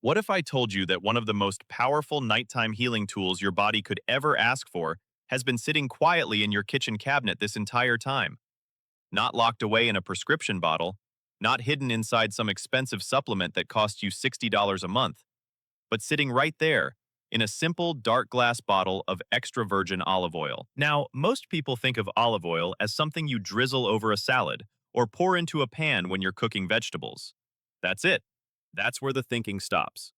What if I told you that one of the most powerful nighttime healing tools your body could ever ask for has been sitting quietly in your kitchen cabinet this entire time? Not locked away in a prescription bottle, not hidden inside some expensive supplement that costs you $60 a month, but sitting right there in a simple dark glass bottle of extra virgin olive oil. Now, most people think of olive oil as something you drizzle over a salad or pour into a pan when you're cooking vegetables. That's it. That's where the thinking stops.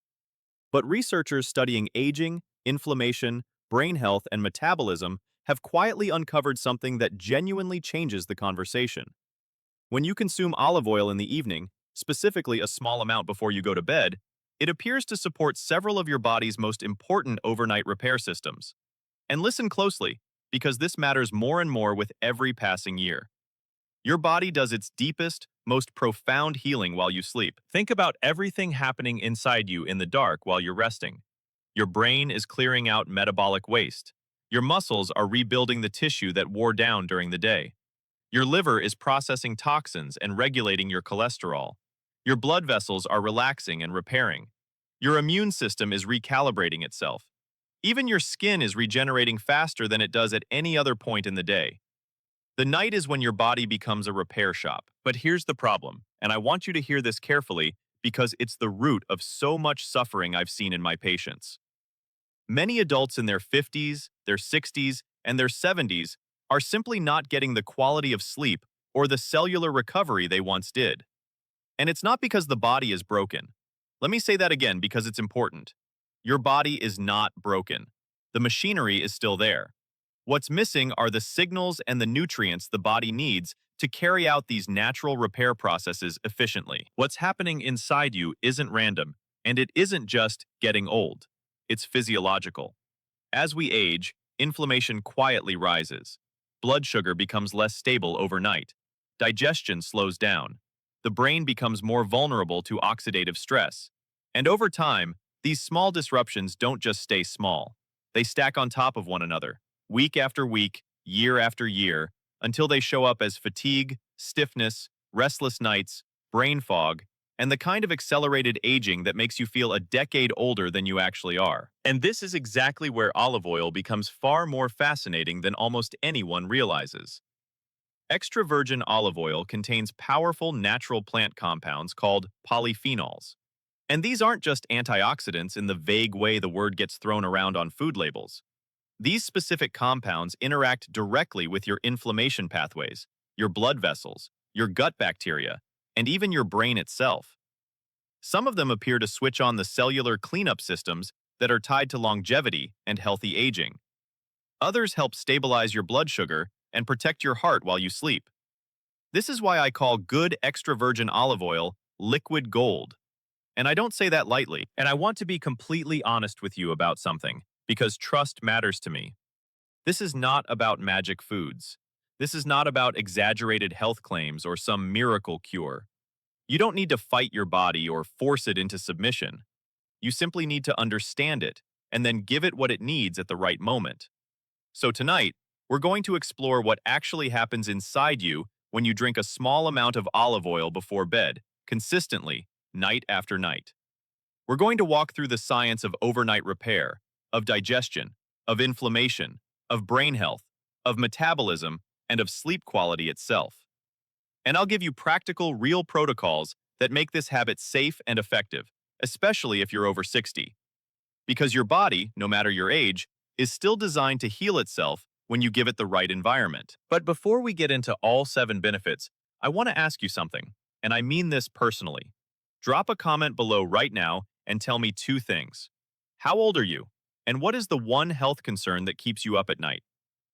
But researchers studying aging, inflammation, brain health, and metabolism have quietly uncovered something that genuinely changes the conversation. When you consume olive oil in the evening, specifically a small amount before you go to bed, it appears to support several of your body's most important overnight repair systems. And listen closely, because this matters more and more with every passing year. Your body does its deepest, most profound healing while you sleep. Think about everything happening inside you in the dark while you're resting. Your brain is clearing out metabolic waste. Your muscles are rebuilding the tissue that wore down during the day. Your liver is processing toxins and regulating your cholesterol. Your blood vessels are relaxing and repairing. Your immune system is recalibrating itself. Even your skin is regenerating faster than it does at any other point in the day. The night is when your body becomes a repair shop. But here's the problem, and I want you to hear this carefully because it's the root of so much suffering I've seen in my patients. Many adults in their 50s, their 60s, and their 70s are simply not getting the quality of sleep or the cellular recovery they once did. And it's not because the body is broken. Let me say that again because it's important. Your body is not broken. The machinery is still there. What's missing are the signals and the nutrients the body needs to carry out these natural repair processes efficiently. What's happening inside you isn't random, and it isn't just getting old. It's physiological. As we age, inflammation quietly rises. Blood sugar becomes less stable overnight. Digestion slows down. The brain becomes more vulnerable to oxidative stress. And over time, these small disruptions don't just stay small. They stack on top of one another, week after week, year after year, until they show up as fatigue, stiffness, restless nights, brain fog, and the kind of accelerated aging that makes you feel a decade older than you actually are. And this is exactly where olive oil becomes far more fascinating than almost anyone realizes. Extra virgin olive oil contains powerful natural plant compounds called polyphenols. And these aren't just antioxidants in the vague way the word gets thrown around on food labels. These specific compounds interact directly with your inflammation pathways, your blood vessels, your gut bacteria, and even your brain itself. Some of them appear to switch on the cellular cleanup systems that are tied to longevity and healthy aging. Others help stabilize your blood sugar and protect your heart while you sleep. This is why I call good extra virgin olive oil liquid gold. And I don't say that lightly. And I want to be completely honest with you about something, because trust matters to me. This is not about magic foods. This is not about exaggerated health claims or some miracle cure. You don't need to fight your body or force it into submission. You simply need to understand it and then give it what it needs at the right moment. So tonight, we're going to explore what actually happens inside you when you drink a small amount of olive oil before bed, consistently, night after night. We're going to walk through the science of overnight repair, of digestion, of inflammation, of brain health, of metabolism, and of sleep quality itself. And I'll give you practical, real protocols that make this habit safe and effective, especially if you're over 60. Because your body, no matter your age, is still designed to heal itself when you give it the right environment. But before we get into all 7 benefits, I want to ask you something, and I mean this personally. Drop a comment below right now and tell me 2 things. How old are you? And what is the one health concern that keeps you up at night?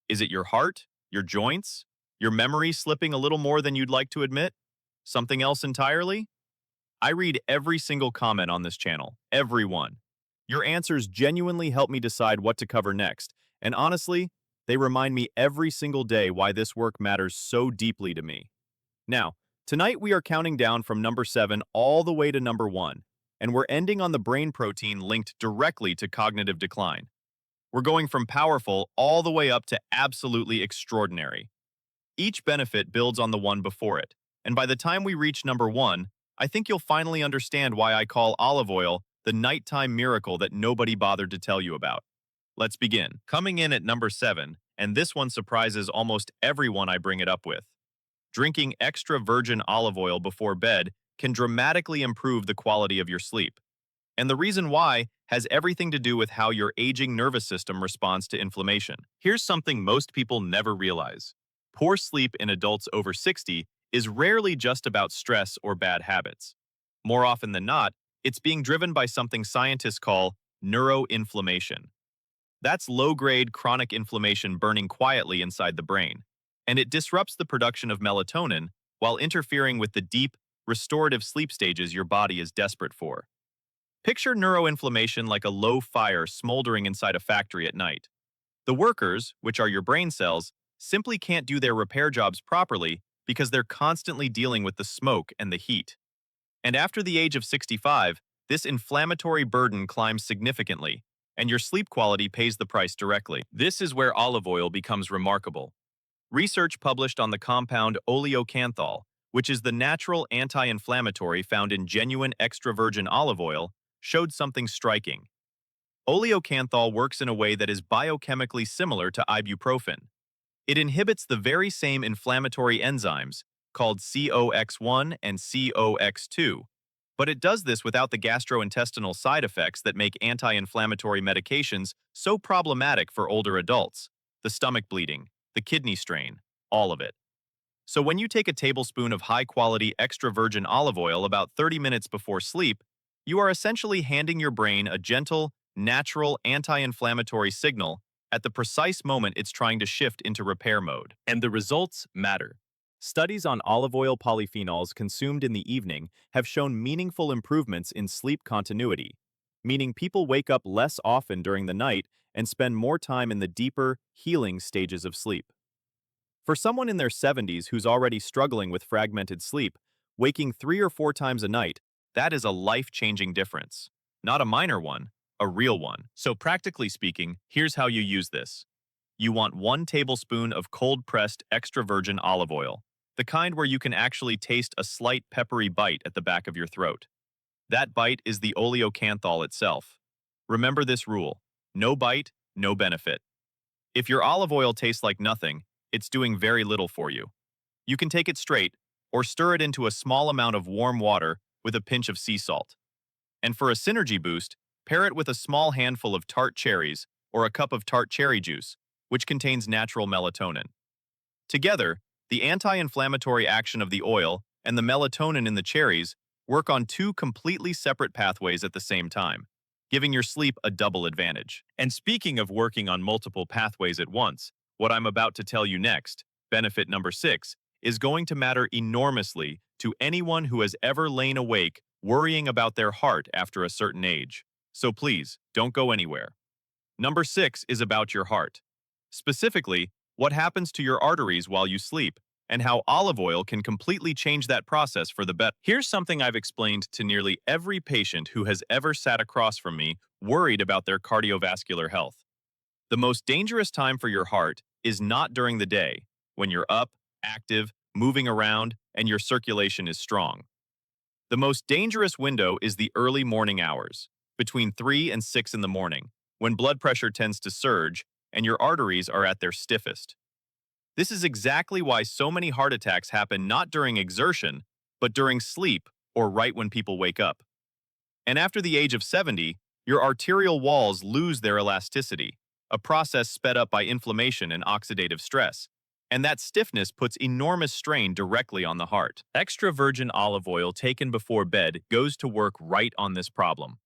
Is it your heart, your joints, your memory slipping a little more than you'd like to admit? Something else entirely? I read every single comment on this channel, every one. Your answers genuinely help me decide what to cover next, and honestly, they remind me every single day why this work matters so deeply to me. Now, tonight we are counting down from number 7 all the way to number 1, and we're ending on the brain protein linked directly to cognitive decline. We're going from powerful all the way up to absolutely extraordinary. Each benefit builds on the one before it, and by the time we reach number 1, I think you'll finally understand why I call olive oil the nighttime miracle that nobody bothered to tell you about. Let's begin. Coming in at number 7, and this one surprises almost everyone I bring it up with. Drinking extra virgin olive oil before bed can dramatically improve the quality of your sleep. And the reason why has everything to do with how your aging nervous system responds to inflammation. Here's something most people never realize. Poor sleep in adults over 60 is rarely just about stress or bad habits. More often than not, it's being driven by something scientists call neuroinflammation. That's low-grade chronic inflammation burning quietly inside the brain, and it disrupts the production of melatonin while interfering with the deep, restorative sleep stages your body is desperate for. Picture neuroinflammation like a low fire smoldering inside a factory at night. The workers, which are your brain cells, simply can't do their repair jobs properly because they're constantly dealing with the smoke and the heat. And after the age of 65, this inflammatory burden climbs significantly, and your sleep quality pays the price directly. This is where olive oil becomes remarkable. Research published on the compound oleocanthal, which is the natural anti-inflammatory found in genuine extra virgin olive oil, showed something striking. Oleocanthal works in a way that is biochemically similar to ibuprofen. It inhibits the very same inflammatory enzymes, called COX-1 and COX-2, but it does this without the gastrointestinal side effects that make anti-inflammatory medications so problematic for older adults: the stomach bleeding, the kidney strain, all of it. So when you take a tablespoon of high-quality extra virgin olive oil about 30 minutes before sleep, you are essentially handing your brain a gentle, natural anti-inflammatory signal at the precise moment it's trying to shift into repair mode. And the results matter. Studies on olive oil polyphenols consumed in the evening have shown meaningful improvements in sleep continuity, meaning people wake up less often during the night and spend more time in the deeper, healing stages of sleep. For someone in their 70s who's already struggling with fragmented sleep, waking 3 or 4 times a night, that is a life-changing difference. Not a minor one, a real one. So practically speaking, here's how you use this. You want 1 tablespoon of cold-pressed extra virgin olive oil, the kind where you can actually taste a slight peppery bite at the back of your throat. That bite is the oleocanthal itself. Remember this rule: no bite, no benefit. If your olive oil tastes like nothing, it's doing very little for you. You can take it straight, or stir it into a small amount of warm water with a pinch of sea salt. And for a synergy boost, pair it with a small handful of tart cherries or a cup of tart cherry juice, which contains natural melatonin. Together, the anti-inflammatory action of the oil and the melatonin in the cherries work on 2 completely separate pathways at the same time, giving your sleep a double advantage. And speaking of working on multiple pathways at once, what I'm about to tell you next, benefit number 6, is going to matter enormously to anyone who has ever lain awake worrying about their heart after a certain age. So please, don't go anywhere. Number 6 is about your heart. Specifically, what happens to your arteries while you sleep, and how olive oil can completely change that process for the better. Here's something I've explained to nearly every patient who has ever sat across from me worried about their cardiovascular health. The most dangerous time for your heart is not during the day, when you're up, active, moving around, and your circulation is strong. The most dangerous window is the early morning hours, between 3 and 6 in the morning, when blood pressure tends to surge and your arteries are at their stiffest. This is exactly why so many heart attacks happen not during exertion, but during sleep or right when people wake up. And after the age of 70, your arterial walls lose their elasticity, a process sped up by inflammation and oxidative stress. And that stiffness puts enormous strain directly on the heart. Extra virgin olive oil taken before bed goes to work right on this problem.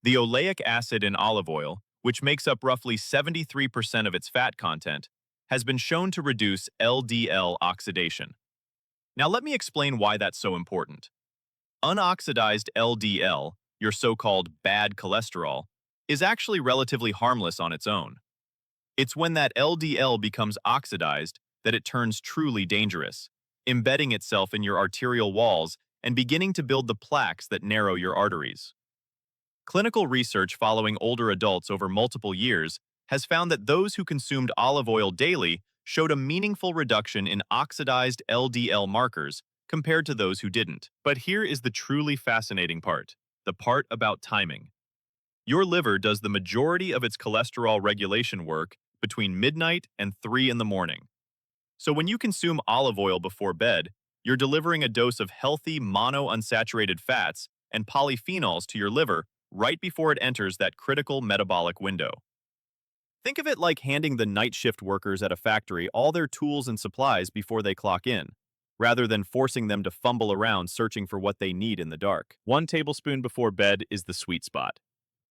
The oleic acid in olive oil, which makes up roughly 73% of its fat content, has been shown to reduce LDL oxidation. Now let me explain why that's so important. Unoxidized LDL, your so-called bad cholesterol, is actually relatively harmless on its own. It's when that LDL becomes oxidized that it turns truly dangerous, embedding itself in your arterial walls and beginning to build the plaques that narrow your arteries. Clinical research following older adults over multiple years has found that those who consumed olive oil daily showed a meaningful reduction in oxidized LDL markers compared to those who didn't. But here is the truly fascinating part, the part about timing. Your liver does the majority of its cholesterol regulation work between midnight and 3 in the morning. So when you consume olive oil before bed, you're delivering a dose of healthy monounsaturated fats and polyphenols to your liver right before it enters that critical metabolic window. Think of it like handing the night shift workers at a factory all their tools and supplies before they clock in, rather than forcing them to fumble around searching for what they need in the dark. 1 tablespoon before bed is the sweet spot.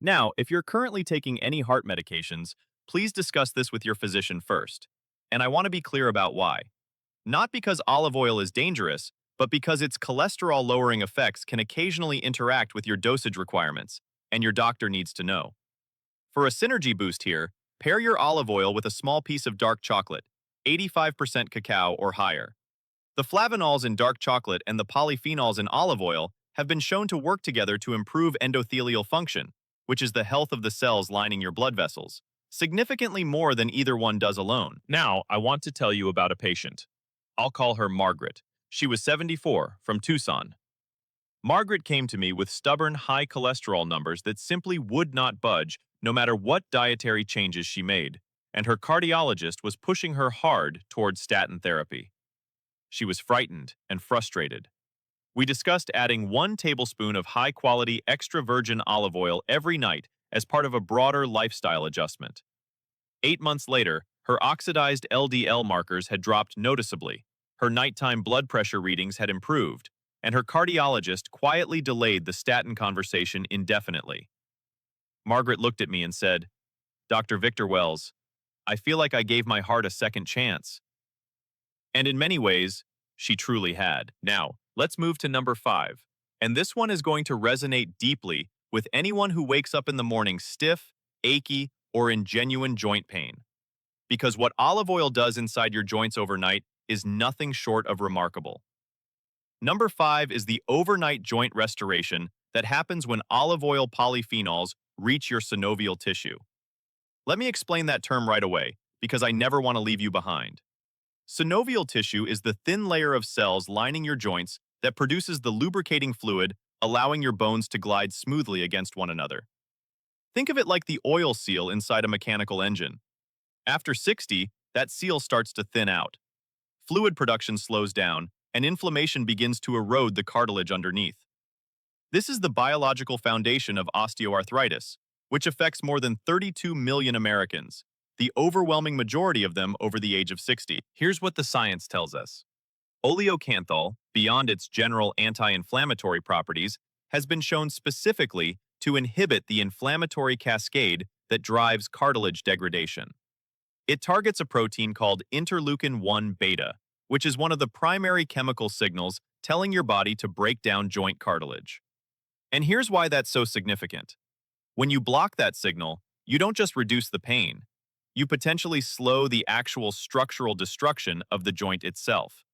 Now, if you're currently taking any heart medications, please discuss this with your physician first. And I want to be clear about why. Not because olive oil is dangerous, but because its cholesterol-lowering effects can occasionally interact with your dosage requirements, and your doctor needs to know. For a synergy boost here, pair your olive oil with a small piece of dark chocolate, 85% cacao or higher. The flavonols in dark chocolate and the polyphenols in olive oil have been shown to work together to improve endothelial function, which is the health of the cells lining your blood vessels, significantly more than either one does alone. Now, I want to tell you about a patient. I'll call her Margaret. She was 74, from Tucson. Margaret came to me with stubborn high cholesterol numbers that simply would not budge no matter what dietary changes she made, and her cardiologist was pushing her hard towards statin therapy. She was frightened and frustrated. We discussed adding 1 tablespoon of high-quality extra virgin olive oil every night as part of a broader lifestyle adjustment. 8 months later, her oxidized LDL markers had dropped noticeably, her nighttime blood pressure readings had improved, and her cardiologist quietly delayed the statin conversation indefinitely. Margaret looked at me and said, "Dr. Victor Wells, I feel like I gave my heart a second chance." And in many ways, she truly had. Now, let's move to number 5. And this one is going to resonate deeply with anyone who wakes up in the morning stiff, achy, or in genuine joint pain. Because what olive oil does inside your joints overnight is nothing short of remarkable. Number 5 is the overnight joint restoration that happens when olive oil polyphenols reach your synovial tissue. Let me explain that term right away, because I never want to leave you behind. Synovial tissue is the thin layer of cells lining your joints that produces the lubricating fluid, allowing your bones to glide smoothly against one another. Think of it like the oil seal inside a mechanical engine. After 60, that seal starts to thin out. Fluid production slows down, and inflammation begins to erode the cartilage underneath. This is the biological foundation of osteoarthritis, which affects more than 32 million Americans, the overwhelming majority of them over the age of 60. Here's what the science tells us. Oleocanthal, beyond its general anti-inflammatory properties, has been shown specifically to inhibit the inflammatory cascade that drives cartilage degradation. It targets a protein called interleukin-1 beta, which is one of the primary chemical signals telling your body to break down joint cartilage. And here's why that's so significant. When you block that signal, you don't just reduce the pain, you potentially slow the actual structural destruction of the joint itself.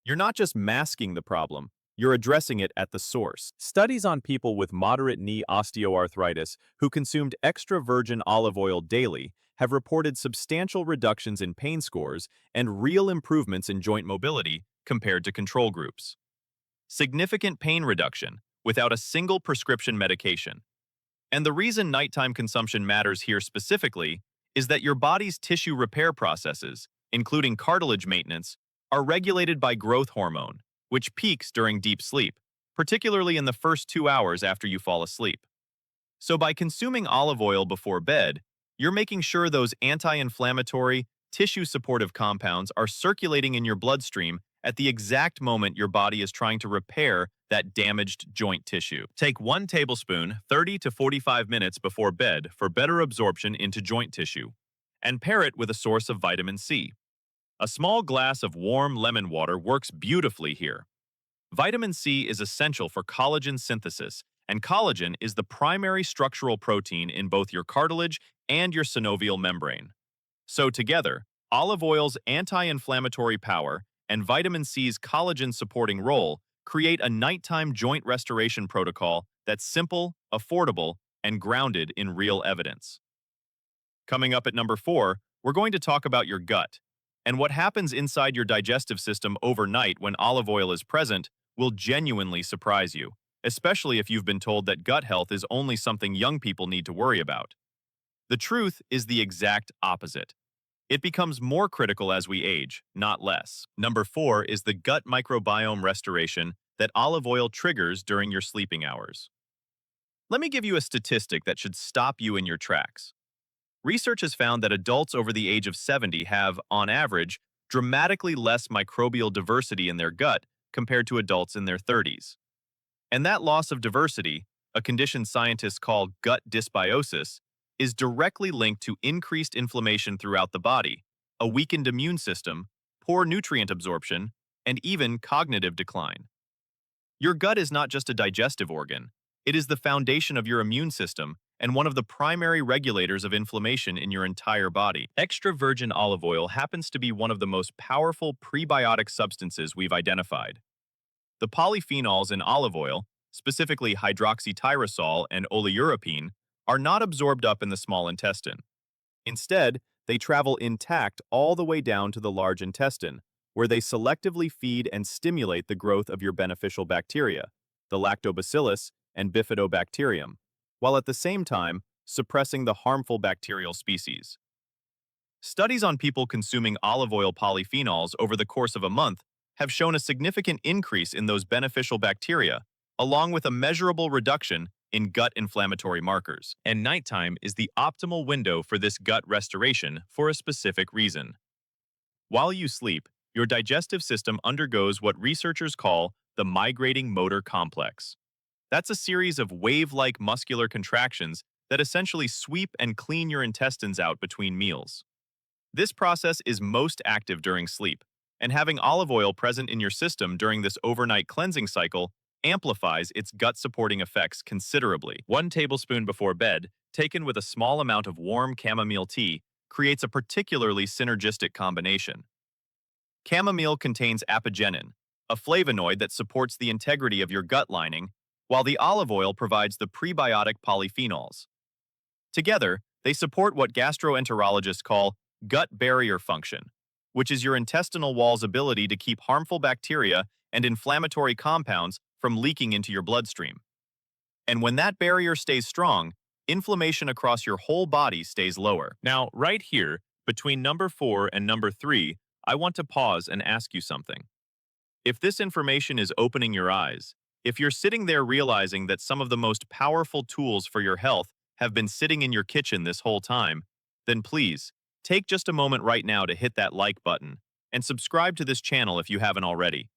You're not just masking the problem, you're addressing it at the source. Studies on people with moderate knee osteoarthritis who consumed extra virgin olive oil daily have reported substantial reductions in pain scores and real improvements in joint mobility compared to control groups. Significant pain reduction without a single prescription medication. And the reason nighttime consumption matters here specifically is that your body's tissue repair processes, including cartilage maintenance, are regulated by growth hormone, which peaks during deep sleep, particularly in the first 2 hours after you fall asleep. So by consuming olive oil before bed, you're making sure those anti-inflammatory, tissue-supportive compounds are circulating in your bloodstream at the exact moment your body is trying to repair that damaged joint tissue. Take 1 tablespoon 30 to 45 minutes before bed for better absorption into joint tissue, and pair it with a source of vitamin C. A small glass of warm lemon water works beautifully here. Vitamin C is essential for collagen synthesis, and collagen is the primary structural protein in both your cartilage and your synovial membrane. So together, olive oil's anti-inflammatory power and vitamin C's collagen-supporting role create a nighttime joint restoration protocol that's simple, affordable, and grounded in real evidence. Coming up at number 4, we're going to talk about your gut. And what happens inside your digestive system overnight when olive oil is present will genuinely surprise you. especially if you've been told that gut health is only something young people need to worry about. The truth is the exact opposite. It becomes more critical as we age, not less. Number 4 is the gut microbiome restoration that olive oil triggers during your sleeping hours. Let me give you a statistic that should stop you in your tracks. Research has found that adults over the age of 70 have, on average, dramatically less microbial diversity in their gut compared to adults in their 30s. And that loss of diversity, a condition scientists call gut dysbiosis, is directly linked to increased inflammation throughout the body, a weakened immune system, poor nutrient absorption, and even cognitive decline. Your gut is not just a digestive organ, it is the foundation of your immune system and one of the primary regulators of inflammation in your entire body. Extra virgin olive oil happens to be one of the most powerful prebiotic substances we've identified. The polyphenols in olive oil, specifically hydroxytyrosol and oleuropein, are not absorbed up in the small intestine. Instead, they travel intact all the way down to the large intestine, where they selectively feed and stimulate the growth of your beneficial bacteria, the lactobacillus and bifidobacterium, while at the same time suppressing the harmful bacterial species. Studies on people consuming olive oil polyphenols over the course of a month have shown a significant increase in those beneficial bacteria, along with a measurable reduction in gut inflammatory markers. And nighttime is the optimal window for this gut restoration for a specific reason. While you sleep, your digestive system undergoes what researchers call the migrating motor complex. That's a series of wave-like muscular contractions that essentially sweep and clean your intestines out between meals. This process is most active during sleep, and having olive oil present in your system during this overnight cleansing cycle amplifies its gut-supporting effects considerably. 1 tablespoon before bed, taken with a small amount of warm chamomile tea, creates a particularly synergistic combination. Chamomile contains apigenin, a flavonoid that supports the integrity of your gut lining, while the olive oil provides the prebiotic polyphenols. Together, they support what gastroenterologists call gut barrier function, which is your intestinal wall's ability to keep harmful bacteria and inflammatory compounds from leaking into your bloodstream. And when that barrier stays strong, inflammation across your whole body stays lower. Now, right here, between number 4 and number 3, I want to pause and ask you something. If this information is opening your eyes, if you're sitting there realizing that some of the most powerful tools for your health have been sitting in your kitchen this whole time, then please, take just a moment right now to hit that like button and subscribe to this channel if you haven't already.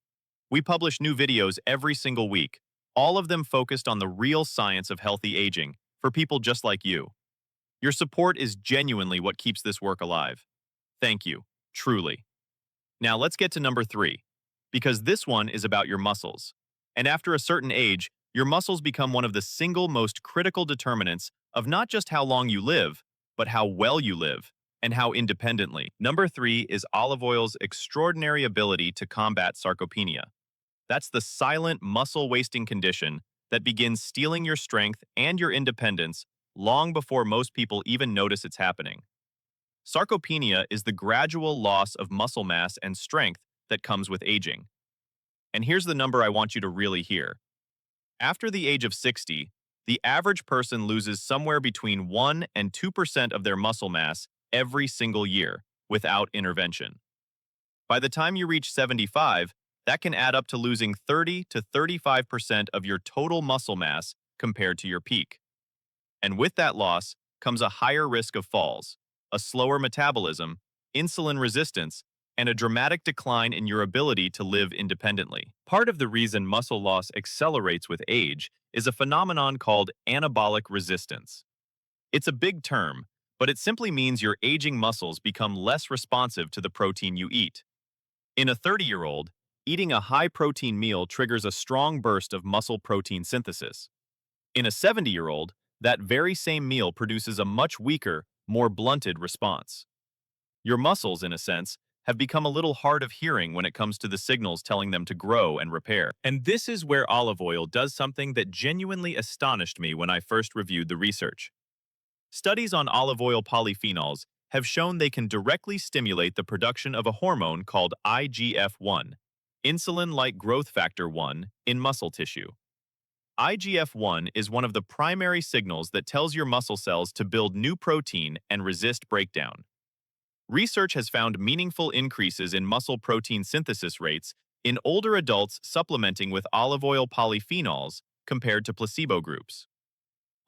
We publish new videos every single week, all of them focused on the real science of healthy aging for people just like you. Your support is genuinely what keeps this work alive. Thank you, truly. Now let's get to number 3, because this one is about your muscles. And after a certain age, your muscles become one of the single most critical determinants of not just how long you live, but how well you live and how independently. Number 3 is olive oil's extraordinary ability to combat sarcopenia. That's the silent muscle-wasting condition that begins stealing your strength and your independence long before most people even notice it's happening. Sarcopenia is the gradual loss of muscle mass and strength that comes with aging. And here's the number I want you to really hear. After the age of 60, the average person loses somewhere between 1 and 2% of their muscle mass every single year without intervention. By the time you reach 75, that can add up to losing 30 to 35% of your total muscle mass compared to your peak. And with that loss comes a higher risk of falls, a slower metabolism, insulin resistance, and a dramatic decline in your ability to live independently. Part of the reason muscle loss accelerates with age is a phenomenon called anabolic resistance. It's a big term, but it simply means your aging muscles become less responsive to the protein you eat. In a 30-year-old, eating a high-protein meal triggers a strong burst of muscle protein synthesis. In a 70-year-old, that very same meal produces a much weaker, more blunted response. Your muscles, in a sense, have become a little hard of hearing when it comes to the signals telling them to grow and repair. And this is where olive oil does something that genuinely astonished me when I first reviewed the research. Studies on olive oil polyphenols have shown they can directly stimulate the production of a hormone called IGF-1, insulin-like growth factor 1, in muscle tissue. IGF-1 is one of the primary signals that tells your muscle cells to build new protein and resist breakdown. Research has found meaningful increases in muscle protein synthesis rates in older adults supplementing with olive oil polyphenols compared to placebo groups.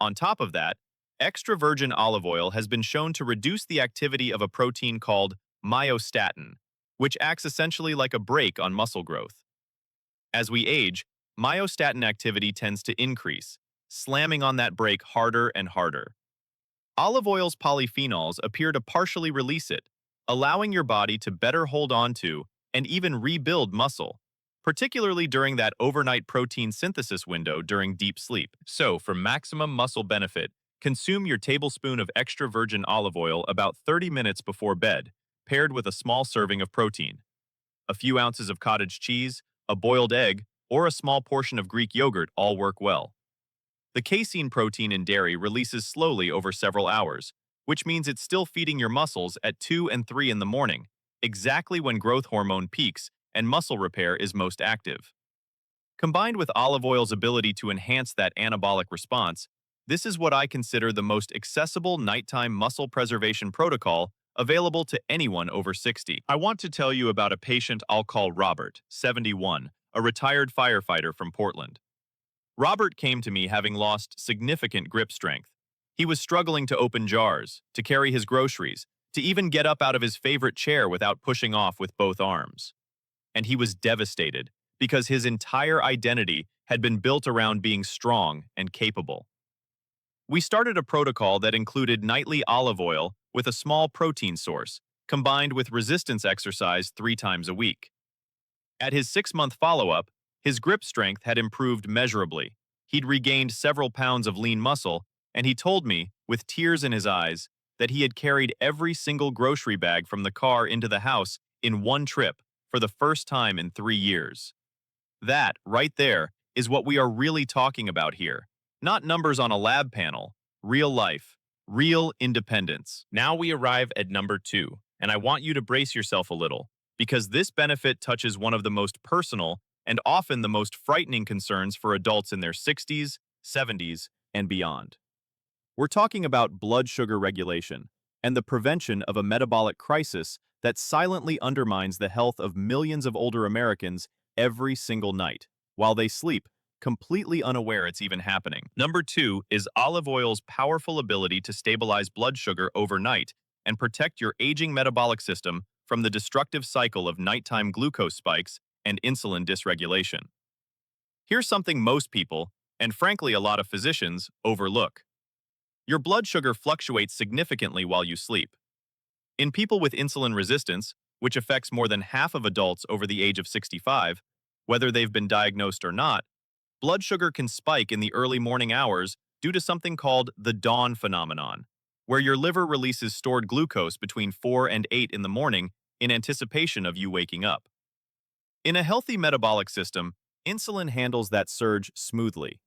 On top of that, extra virgin olive oil has been shown to reduce the activity of a protein called myostatin, which acts essentially like a brake on muscle growth. As we age, myostatin activity tends to increase, slamming on that brake harder and harder. Olive oil's polyphenols appear to partially release it, allowing your body to better hold on to and even rebuild muscle, particularly during that overnight protein synthesis window during deep sleep. So, for maximum muscle benefit, consume your tablespoon of extra virgin olive oil about 30 minutes before bed, paired with a small serving of protein. A few ounces of cottage cheese, a boiled egg, or a small portion of Greek yogurt all work well. The casein protein in dairy releases slowly over several hours, which means it's still feeding your muscles at 2 and 3 in the morning, exactly when growth hormone peaks and muscle repair is most active. Combined with olive oil's ability to enhance that anabolic response, this is what I consider the most accessible nighttime muscle preservation protocol available to anyone over 60. I want to tell you about a patient I'll call Robert, 71, a retired firefighter from Portland. Robert came to me having lost significant grip strength. He was struggling to open jars, to carry his groceries, to even get up out of his favorite chair without pushing off with both arms. And he was devastated because his entire identity had been built around being strong and capable. We started a protocol that included nightly olive oil with a small protein source, combined with resistance exercise 3 times a week. At his 6-month follow-up, his grip strength had improved measurably. He'd regained several pounds of lean muscle, and he told me, with tears in his eyes, that he had carried every single grocery bag from the car into the house in one trip for the first time in 3 years. That, right there, is what we are really talking about here. Not numbers on a lab panel, real life, real independence. Now we arrive at number 2, and I want you to brace yourself a little, because this benefit touches one of the most personal and often the most frightening concerns for adults in their 60s, 70s, and beyond. We're talking about blood sugar regulation and the prevention of a metabolic crisis that silently undermines the health of millions of older Americans every single night, while they sleep, completely unaware it's even happening. Number 2 is olive oil's powerful ability to stabilize blood sugar overnight and protect your aging metabolic system from the destructive cycle of nighttime glucose spikes and insulin dysregulation. Here's something most people, and frankly a lot of physicians, overlook. Your blood sugar fluctuates significantly while you sleep. In people with insulin resistance, which affects more than half of adults over the age of 65, whether they've been diagnosed or not, blood sugar can spike in the early morning hours due to something called the dawn phenomenon, where your liver releases stored glucose between 4 and 8 in the morning in anticipation of you waking up. In a healthy metabolic system, insulin handles that surge smoothly.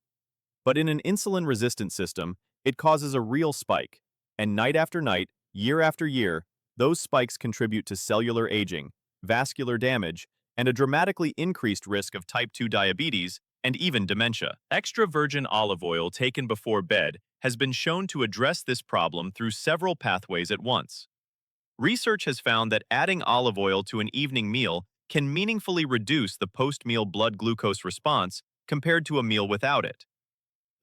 But in an insulin-resistant system, it causes a real spike, and night after night, year after year, those spikes contribute to cellular aging, vascular damage, and a dramatically increased risk of type 2 diabetes and even dementia. Extra virgin olive oil taken before bed has been shown to address this problem through several pathways at once. Research has found that adding olive oil to an evening meal can meaningfully reduce the post-meal blood glucose response compared to a meal without it.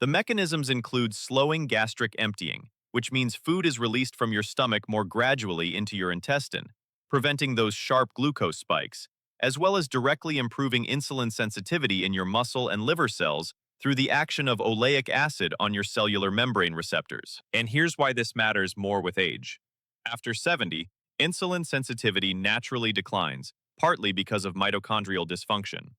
The mechanisms include slowing gastric emptying, which means food is released from your stomach more gradually into your intestine, preventing those sharp glucose spikes, as well as directly improving insulin sensitivity in your muscle and liver cells through the action of oleic acid on your cellular membrane receptors. And here's why this matters more with age. After 70, insulin sensitivity naturally declines, partly because of mitochondrial dysfunction.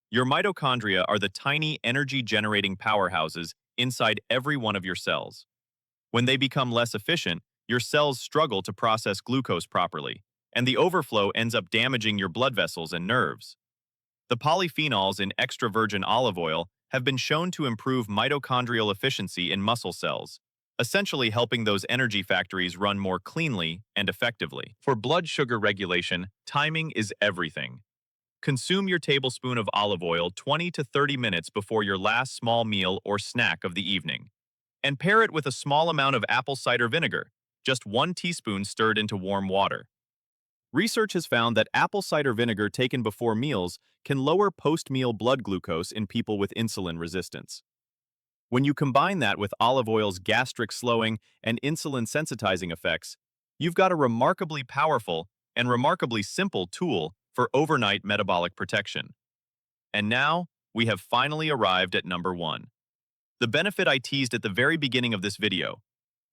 Your mitochondria are the tiny energy-generating powerhouses inside every one of your cells. When they become less efficient, your cells struggle to process glucose properly, and the overflow ends up damaging your blood vessels and nerves. The polyphenols in extra virgin olive oil have been shown to improve mitochondrial efficiency in muscle cells, essentially helping those energy factories run more cleanly and effectively. For blood sugar regulation, timing is everything. Consume your tablespoon of olive oil 20 to 30 minutes before your last small meal or snack of the evening. And pair it with a small amount of apple cider vinegar, just 1 teaspoon stirred into warm water. Research has found that apple cider vinegar taken before meals can lower post-meal blood glucose in people with insulin resistance. When you combine that with olive oil's gastric slowing and insulin sensitizing effects, you've got a remarkably powerful and remarkably simple tool for overnight metabolic protection. And now, we have finally arrived at number 1. The benefit I teased at the very beginning of this video.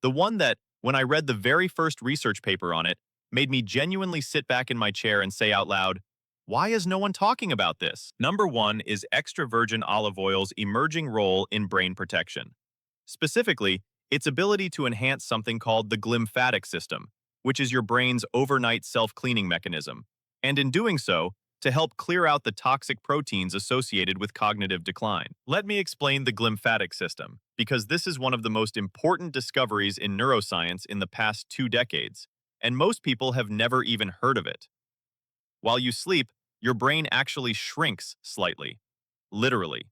The one that, when I read the very first research paper on it, made me genuinely sit back in my chair and say out loud, why is no one talking about this? Number 1 is extra virgin olive oil's emerging role in brain protection. Specifically, its ability to enhance something called the glymphatic system, which is your brain's overnight self-cleaning mechanism, and in doing so, to help clear out the toxic proteins associated with cognitive decline. Let me explain the glymphatic system, because this is one of the most important discoveries in neuroscience in the past 2 decades, and most people have never even heard of it. While you sleep, your brain actually shrinks slightly, literally.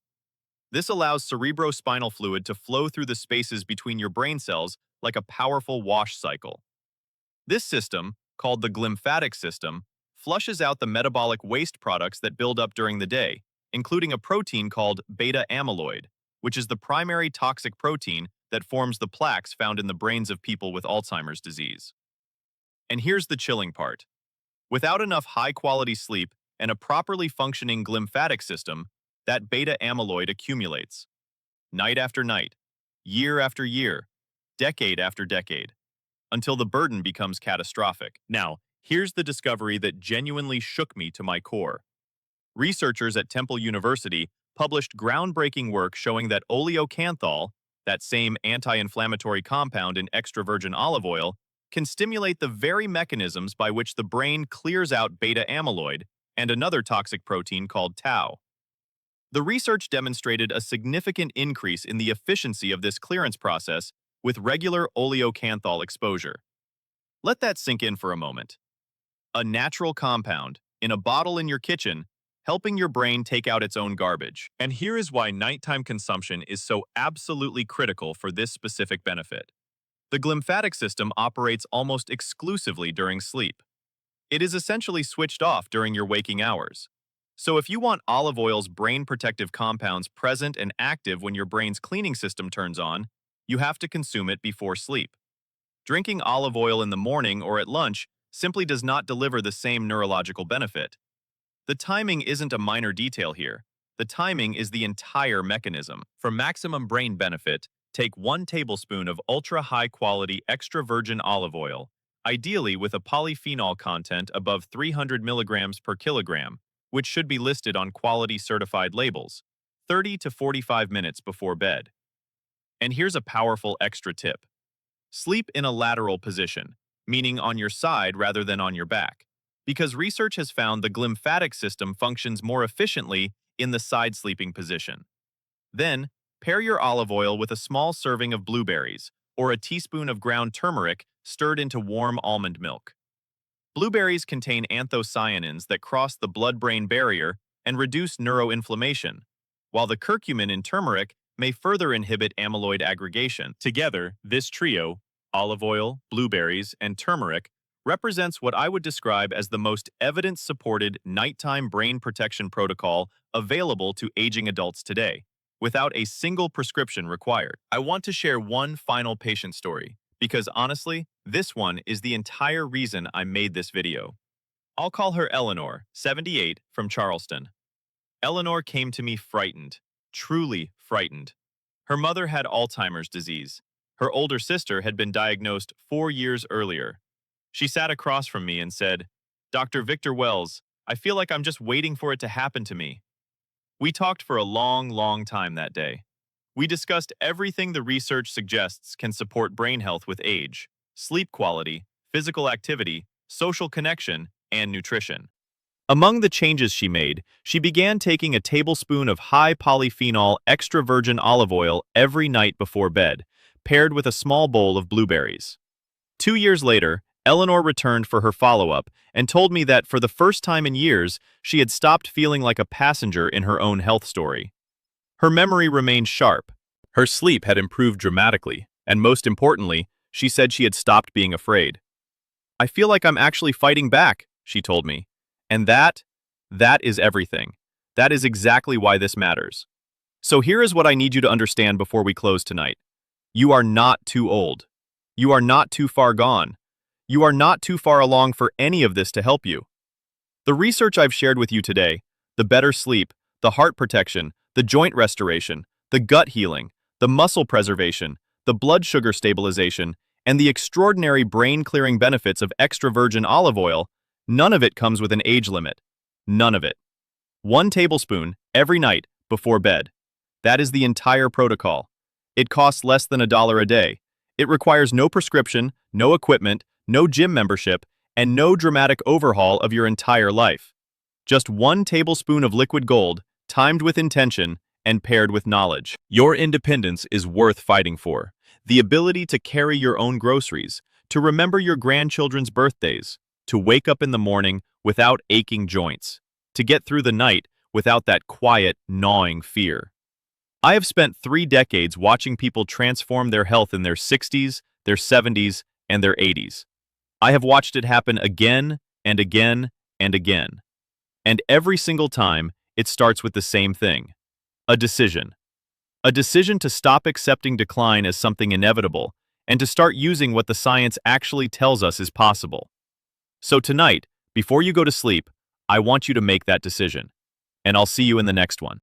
This allows cerebrospinal fluid to flow through the spaces between your brain cells like a powerful wash cycle. This system, called the glymphatic system, flushes out the metabolic waste products that build up during the day, including a protein called beta amyloid, which is the primary toxic protein that forms the plaques found in the brains of people with Alzheimer's disease. And here's the chilling part. Without enough high-quality sleep and a properly functioning glymphatic system, that beta amyloid accumulates. Night after night, year after year, decade after decade, until the burden becomes catastrophic. Now, here's the discovery that genuinely shook me to my core. Researchers at Temple University published groundbreaking work showing that oleocanthal, that same anti-inflammatory compound in extra virgin olive oil, can stimulate the very mechanisms by which the brain clears out beta amyloid and another toxic protein called tau. The research demonstrated a significant increase in the efficiency of this clearance process with regular oleocanthal exposure. Let that sink in for a moment. A natural compound, in a bottle in your kitchen, helping your brain take out its own garbage. And here is why nighttime consumption is so absolutely critical for this specific benefit. The glymphatic system operates almost exclusively during sleep. It is essentially switched off during your waking hours. So if you want olive oil's brain protective compounds present and active when your brain's cleaning system turns on, you have to consume it before sleep. Drinking olive oil in the morning or at lunch simply does not deliver the same neurological benefit. The timing isn't a minor detail here. The timing is the entire mechanism. For maximum brain benefit, take 1 tablespoon of ultra-high-quality extra virgin olive oil, ideally with a polyphenol content above 300 milligrams per kilogram, which should be listed on quality-certified labels, 30 to 45 minutes before bed. And here's a powerful extra tip. Sleep in a lateral position, meaning on your side rather than on your back, because research has found the glymphatic system functions more efficiently in the side sleeping position. Then, pair your olive oil with a small serving of blueberries or a teaspoon of ground turmeric stirred into warm almond milk. Blueberries contain anthocyanins that cross the blood-brain barrier and reduce neuroinflammation, while the curcumin in turmeric may further inhibit amyloid aggregation. Together, this trio, olive oil, blueberries, and turmeric, represents what I would describe as the most evidence-supported nighttime brain protection protocol available to aging adults today, without a single prescription required. I want to share one final patient story, because honestly, this one is the entire reason I made this video. I'll call her Eleanor, 78, from Charleston. Eleanor came to me frightened, truly frightened. Her mother had Alzheimer's disease. Her older sister had been diagnosed 4 years earlier. She sat across from me and said, "Dr. Victor Wells, I feel like I'm just waiting for it to happen to me." We talked for a long, long time that day. We discussed everything the research suggests can support brain health with age: sleep quality, physical activity, social connection, and nutrition. Among the changes she made, she began taking a tablespoon of high polyphenol extra virgin olive oil every night before bed, paired with a small bowl of blueberries. 2 years later, Eleanor returned for her follow-up and told me that for the first time in years, she had stopped feeling like a passenger in her own health story. Her memory remained sharp. Her sleep had improved dramatically, and most importantly, she said she had stopped being afraid. I feel like I'm actually fighting back, she told me. And that is everything. That is exactly why this matters. So here is what I need you to understand before we close tonight. You are not too old. You are not too far gone. You are not too far along for any of this to help you. The research I've shared with you today, the better sleep, the heart protection, the joint restoration, the gut healing, the muscle preservation, the blood sugar stabilization, and the extraordinary brain-clearing benefits of extra virgin olive oil, none of it comes with an age limit. None of it. 1 tablespoon every night before bed. That is the entire protocol. It costs less than $1 a day. It requires no prescription, no equipment, no gym membership, and no dramatic overhaul of your entire life. Just 1 tablespoon of liquid gold, timed with intention and paired with knowledge. Your independence is worth fighting for. The ability to carry your own groceries, to remember your grandchildren's birthdays, to wake up in the morning without aching joints, to get through the night without that quiet, gnawing fear. I have spent 3 decades watching people transform their health in their 60s, their 70s, and their 80s. I have watched it happen again and again and again. And every single time, it starts with the same thing. A decision. A decision to stop accepting decline as something inevitable and to start using what the science actually tells us is possible. So tonight, before you go to sleep, I want you to make that decision. And I'll see you in the next one.